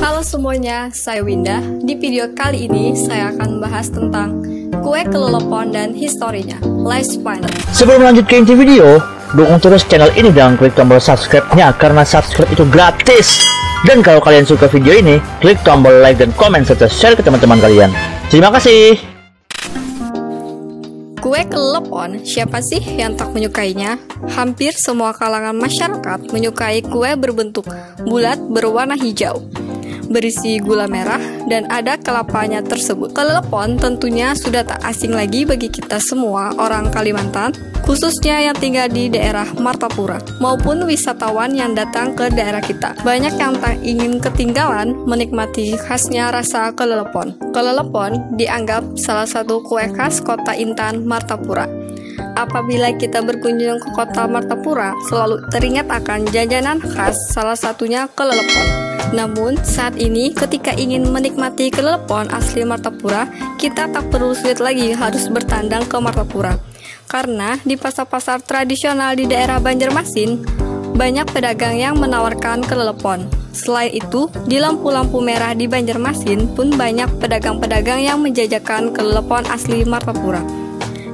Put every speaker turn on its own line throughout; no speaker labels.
Halo semuanya, saya Winda. Di video kali ini saya akan membahas tentang kue kelelopon dan historinya. Let's find it.
Sebelum lanjut ke inti video, dukung terus channel ini dengan klik tombol subscribe-nya karena subscribe itu gratis. Dan kalau kalian suka video ini, klik tombol like dan komen serta share ke teman-teman kalian. Terima kasih.
Kue kelelopon, siapa sih yang tak menyukainya? Hampir semua kalangan masyarakat menyukai kue berbentuk bulat berwarna hijau, berisi gula merah, dan ada kelapanya tersebut. Kelelopon tentunya sudah tak asing lagi bagi kita semua orang Kalimantan, khususnya yang tinggal di daerah Martapura, maupun wisatawan yang datang ke daerah kita. Banyak yang tak ingin ketinggalan menikmati khasnya rasa kelelopon. Kelelopon dianggap salah satu kue khas kota Intan, Martapura. Apabila kita berkunjung ke kota Martapura, selalu teringat akan jajanan khas, salah satunya kelelopon. Namun, saat ini ketika ingin menikmati kelelopon asli Martapura, kita tak perlu sulit lagi harus bertandang ke Martapura. Karena di pasar-pasar tradisional di daerah Banjarmasin, banyak pedagang yang menawarkan kelelopon. Selain itu, di lampu-lampu merah di Banjarmasin pun banyak pedagang-pedagang yang menjajakan kelelopon asli Martapura.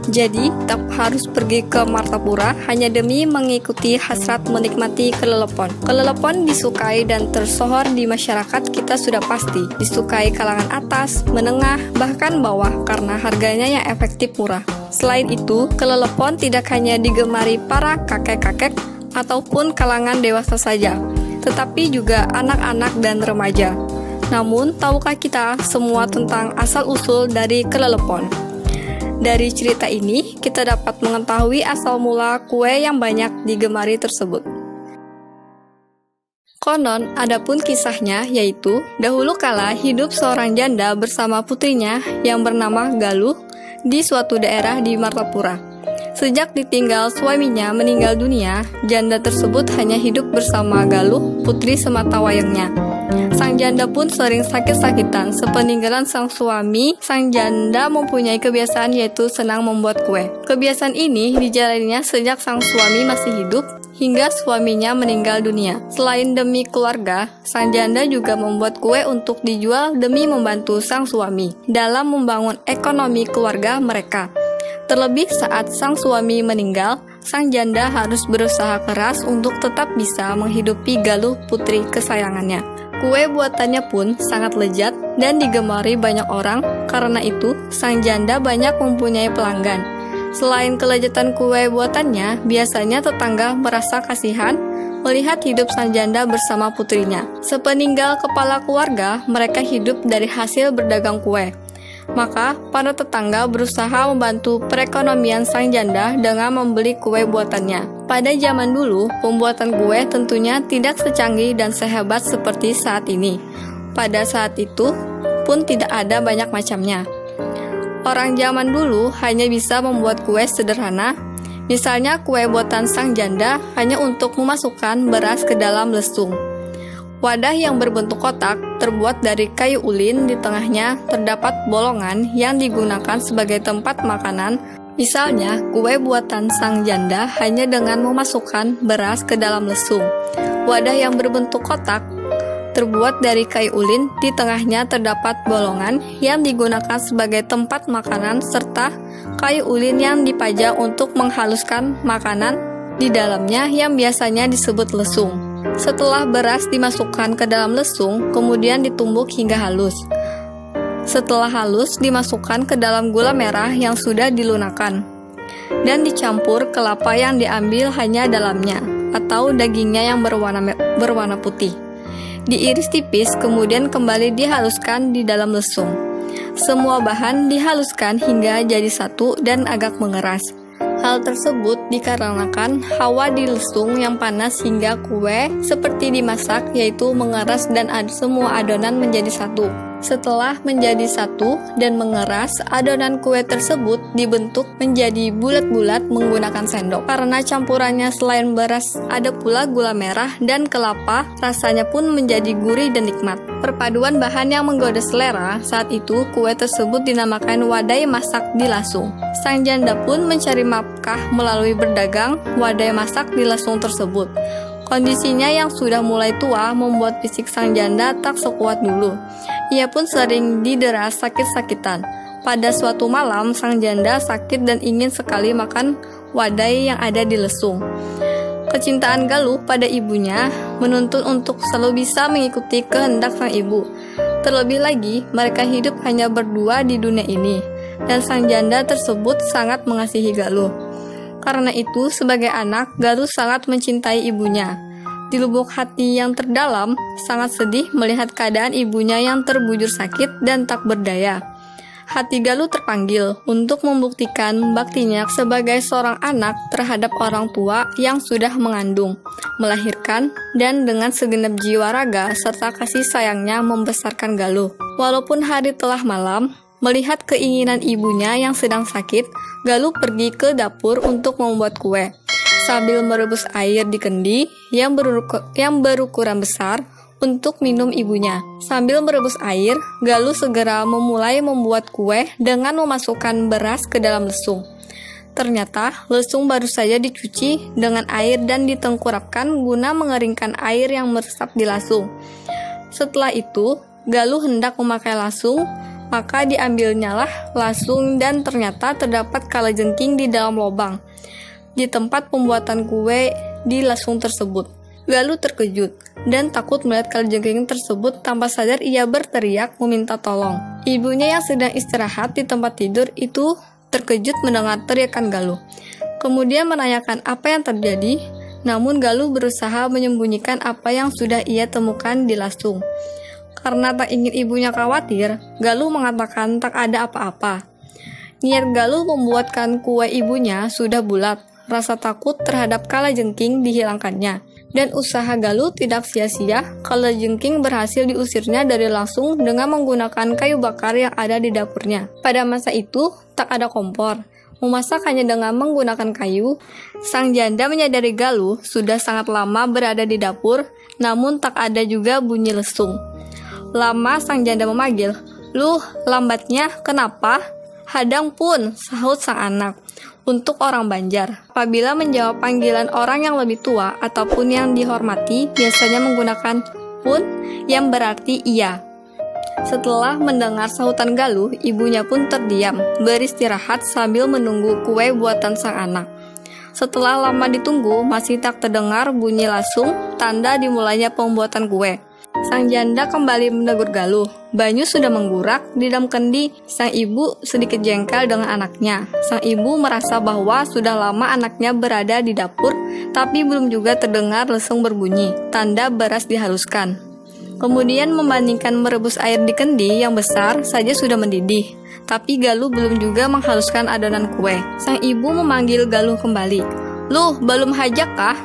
Jadi, tak harus pergi ke Martapura hanya demi mengikuti hasrat menikmati kelelopon. Kelelopon disukai dan tersohor di masyarakat kita sudah pasti. Disukai kalangan atas, menengah, bahkan bawah karena harganya yang efektif murah. Selain itu, kelelopon tidak hanya digemari para kakek-kakek ataupun kalangan dewasa saja, tetapi juga anak-anak dan remaja. Namun, tahukah kita semua tentang asal-usul dari kelelopon? Dari cerita ini, kita dapat mengetahui asal mula kue yang banyak digemari tersebut. Konon, adapun kisahnya yaitu, dahulu kala hidup seorang janda bersama putrinya yang bernama Galuh di suatu daerah di Martapura. Sejak ditinggal suaminya meninggal dunia, janda tersebut hanya hidup bersama Galuh, putri sematawayangnya. Sang janda pun sering sakit-sakitan. Sepeninggalan sang suami, sang janda mempunyai kebiasaan yaitu senang membuat kue. Kebiasaan ini dijalaninya sejak sang suami masih hidup hingga suaminya meninggal dunia. Selain demi keluarga, sang janda juga membuat kue untuk dijual demi membantu sang suami dalam membangun ekonomi keluarga mereka. Terlebih saat sang suami meninggal, sang janda harus berusaha keras untuk tetap bisa menghidupi Galuh, putri kesayangannya. Kue buatannya pun sangat lezat dan digemari banyak orang. Karena itu, sang janda banyak mempunyai pelanggan. Selain kelezatan kue buatannya, biasanya tetangga merasa kasihan melihat hidup sang janda bersama putrinya. Sepeninggal kepala keluarga, mereka hidup dari hasil berdagang kue. Maka, para tetangga berusaha membantu perekonomian sang janda dengan membeli kue buatannya. Pada zaman dulu, pembuatan kue tentunya tidak secanggih dan sehebat seperti saat ini. Pada saat itu pun tidak ada banyak macamnya. Orang zaman dulu hanya bisa membuat kue sederhana. Misalnya kue buatan sang janda hanya untuk memasukkan beras ke dalam lesung. Wadah yang berbentuk kotak terbuat dari kayu ulin, di tengahnya terdapat bolongan yang digunakan sebagai tempat makanan. Misalnya, kue buatan sang janda hanya dengan memasukkan beras ke dalam lesung. Wadah yang berbentuk kotak terbuat dari kayu ulin, di tengahnya terdapat bolongan yang digunakan sebagai tempat makanan serta kayu ulin yang dipajang untuk menghaluskan makanan di dalamnya yang biasanya disebut lesung. Setelah beras dimasukkan ke dalam lesung, kemudian ditumbuk hingga halus. Setelah halus, dimasukkan ke dalam gula merah yang sudah dilunakan dan dicampur kelapa yang diambil hanya dalamnya atau dagingnya yang berwarna putih. Diiris tipis, kemudian kembali dihaluskan di dalam lesung. Semua bahan dihaluskan hingga jadi satu dan agak mengeras. Hal tersebut dikarenakan hawa di lesung yang panas hingga kue seperti dimasak, yaitu mengeras dan semua adonan menjadi satu. Setelah menjadi satu dan mengeras, adonan kue tersebut dibentuk menjadi bulat-bulat menggunakan sendok. Karena campurannya selain beras ada pula gula merah dan kelapa, rasanya pun menjadi gurih dan nikmat. Perpaduan bahan yang menggoda selera, saat itu kue tersebut dinamakan wadai masak di lasung. Sang janda pun mencari nafkah melalui berdagang wadai masak di lasung tersebut. Kondisinya yang sudah mulai tua membuat fisik sang janda tak sekuat dulu. Ia pun sering didera sakit-sakitan. Pada suatu malam, sang janda sakit dan ingin sekali makan wadai yang ada di lesung. Kecintaan Galuh pada ibunya menuntut untuk selalu bisa mengikuti kehendak sang ibu. Terlebih lagi, mereka hidup hanya berdua di dunia ini, dan sang janda tersebut sangat mengasihi Galuh. Karena itu, sebagai anak, Galuh sangat mencintai ibunya. Di lubuk hati yang terdalam, sangat sedih melihat keadaan ibunya yang terbujur sakit dan tak berdaya. Hati Galuh terpanggil untuk membuktikan baktinya sebagai seorang anak terhadap orang tua yang sudah mengandung, melahirkan, dan dengan segenap jiwa raga serta kasih sayangnya membesarkan Galuh. Walaupun hari telah malam, melihat keinginan ibunya yang sedang sakit, Galuh pergi ke dapur untuk membuat kue. Sambil merebus air di kendi yang berukuran besar untuk minum ibunya. Sambil merebus air, Galuh segera memulai membuat kue dengan memasukkan beras ke dalam lesung. Ternyata, lesung baru saja dicuci dengan air dan ditengkurapkan guna mengeringkan air yang meresap di lasung. Setelah itu, Galuh hendak memakai lasung, maka diambilnyalah lasung dan ternyata terdapat kalajengking di dalam lubang di tempat pembuatan kue di lasung tersebut. Galuh terkejut dan takut melihat kalajengking tersebut. Tanpa sadar ia berteriak meminta tolong. Ibunya yang sedang istirahat di tempat tidur itu terkejut mendengar teriakan Galuh. Kemudian menanyakan apa yang terjadi, namun Galuh berusaha menyembunyikan apa yang sudah ia temukan di lasung. Karena tak ingin ibunya khawatir, Galuh mengatakan tak ada apa-apa. Niat Galuh membuatkan kue ibunya sudah bulat. Rasa takut terhadap kalajengking dihilangkannya. Dan usaha Galuh tidak sia-sia. Kalajengking berhasil diusirnya dari lasung dengan menggunakan kayu bakar yang ada di dapurnya. Pada masa itu, tak ada kompor. Memasak hanya dengan menggunakan kayu. Sang janda menyadari Galuh sudah sangat lama berada di dapur, namun tak ada juga bunyi lesung. Lama sang janda memanggil, "Luh, lambatnya, kenapa?" "Hadang pun," sahut sang anak. Untuk orang Banjar, apabila menjawab panggilan orang yang lebih tua ataupun yang dihormati, biasanya menggunakan pun yang berarti iya. Setelah mendengar sahutan Galuh, ibunya pun terdiam, beristirahat sambil menunggu kue buatan sang anak. Setelah lama ditunggu, masih tak terdengar bunyi lasung, tanda dimulainya pembuatan kue. Sang janda kembali menegur Galuh. Banyu sudah menggurak di dalam kendi. Sang ibu sedikit jengkel dengan anaknya. Sang ibu merasa bahwa sudah lama anaknya berada di dapur, tapi belum juga terdengar lesung berbunyi, tanda beras dihaluskan. Kemudian membandingkan merebus air di kendi yang besar saja sudah mendidih, tapi Galuh belum juga menghaluskan adonan kue. Sang ibu memanggil Galuh kembali. "Luh, belum hajak kah?"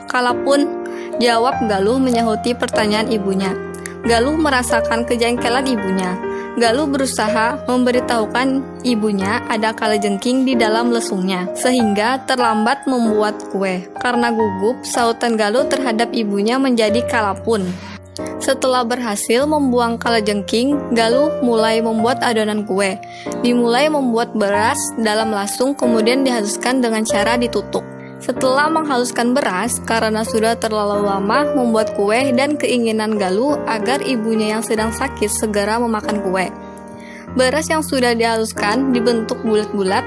"Kalapun," jawab Galuh menyahuti pertanyaan ibunya. Galuh merasakan kejengkelan ibunya. Galuh berusaha memberitahukan ibunya ada kalajengking di dalam lesungnya, sehingga terlambat membuat kue. Karena gugup, sahutan Galuh terhadap ibunya menjadi kalapun. Setelah berhasil membuang kalajengking, Galuh mulai membuat adonan kue. Dimulai membuat beras dalam lasung, kemudian dihaluskan dengan cara ditutuk. Setelah menghaluskan beras, karena sudah terlalu lama membuat kue dan keinginan Galuh agar ibunya yang sedang sakit segera memakan kue. Beras yang sudah dihaluskan dibentuk bulat-bulat.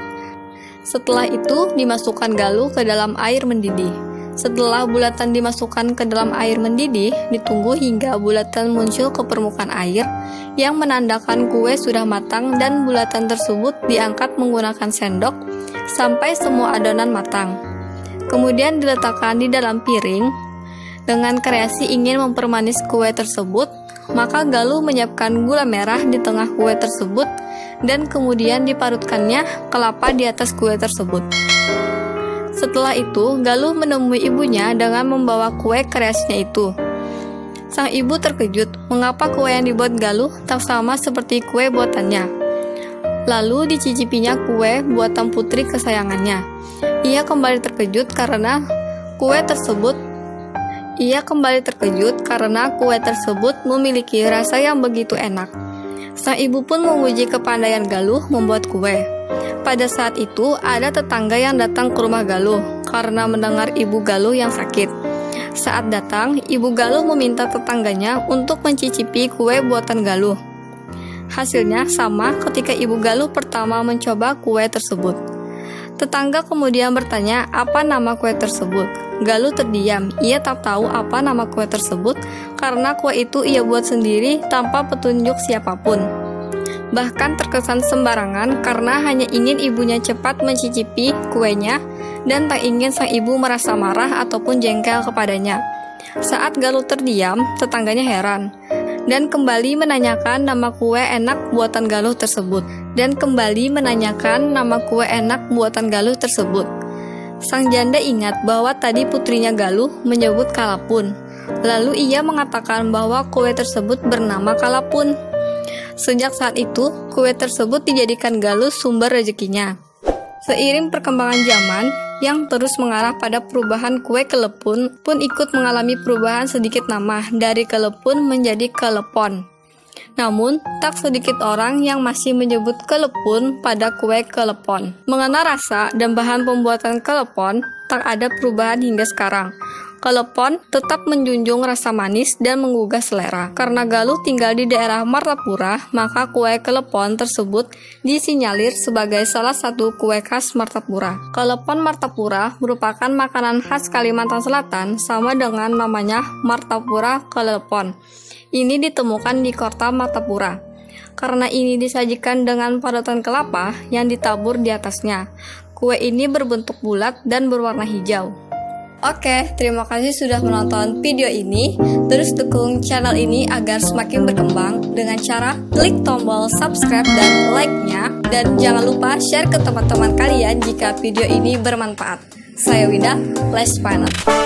Setelah itu dimasukkan Galuh ke dalam air mendidih. Setelah bulatan dimasukkan ke dalam air mendidih, ditunggu hingga bulatan muncul ke permukaan air yang menandakan kue sudah matang, dan bulatan tersebut diangkat menggunakan sendok sampai semua adonan matang. Kemudian diletakkan di dalam piring. Dengan kreasi ingin mempermanis kue tersebut, maka Galuh menyiapkan gula merah di tengah kue tersebut dan kemudian diparutkannya kelapa di atas kue tersebut. Setelah itu, Galuh menemui ibunya dengan membawa kue kreasinya itu. Sang ibu terkejut, mengapa kue yang dibuat Galuh tak sama seperti kue buatannya. Lalu dicicipinya kue buatan putri kesayangannya. Ia kembali terkejut karena kue tersebut memiliki rasa yang begitu enak. Sang ibu pun memuji kepandaian Galuh membuat kue. Pada saat itu ada tetangga yang datang ke rumah Galuh karena mendengar ibu Galuh yang sakit. Saat datang, Ibu Galuh meminta tetangganya untuk mencicipi kue buatan Galuh. Hasilnya sama ketika Ibu Galuh pertama mencoba kue tersebut. Tetangga kemudian bertanya apa nama kue tersebut. Galuh terdiam, ia tak tahu apa nama kue tersebut karena kue itu ia buat sendiri tanpa petunjuk siapapun. Bahkan terkesan sembarangan karena hanya ingin ibunya cepat mencicipi kuenya dan tak ingin sang ibu merasa marah ataupun jengkel kepadanya. Saat Galuh terdiam, tetangganya heran dan kembali menanyakan nama kue enak buatan Galuh tersebut. Sang janda ingat bahwa tadi putrinya Galuh menyebut kalapun. Lalu ia mengatakan bahwa kue tersebut bernama kalapun. Sejak saat itu, kue tersebut dijadikan Galuh sumber rezekinya. Seiring perkembangan zaman yang terus mengarah pada perubahan, kue kelepon pun ikut mengalami perubahan sedikit nama dari kelepon menjadi kelepon. Namun, tak sedikit orang yang masih menyebut kelepon pada kue kelepon. Mengenai rasa dan bahan pembuatan kelepon, tak ada perubahan hingga sekarang. Kelepon tetap menjunjung rasa manis dan menggugah selera. Karena Galuh tinggal di daerah Martapura, maka kue kelepon tersebut disinyalir sebagai salah satu kue khas Martapura. Kelepon Martapura merupakan makanan khas Kalimantan Selatan sama dengan namanya Martapura kelepon. Ini ditemukan di kota Martapura. Karena ini disajikan dengan parutan kelapa yang ditabur di atasnya. Kue ini berbentuk bulat dan berwarna hijau. Oke, terima kasih sudah menonton video ini. Terus dukung channel ini agar semakin berkembang dengan cara klik tombol subscribe dan like-nya. Dan jangan lupa share ke teman-teman kalian jika video ini bermanfaat. Saya Winda, Let's Pilot.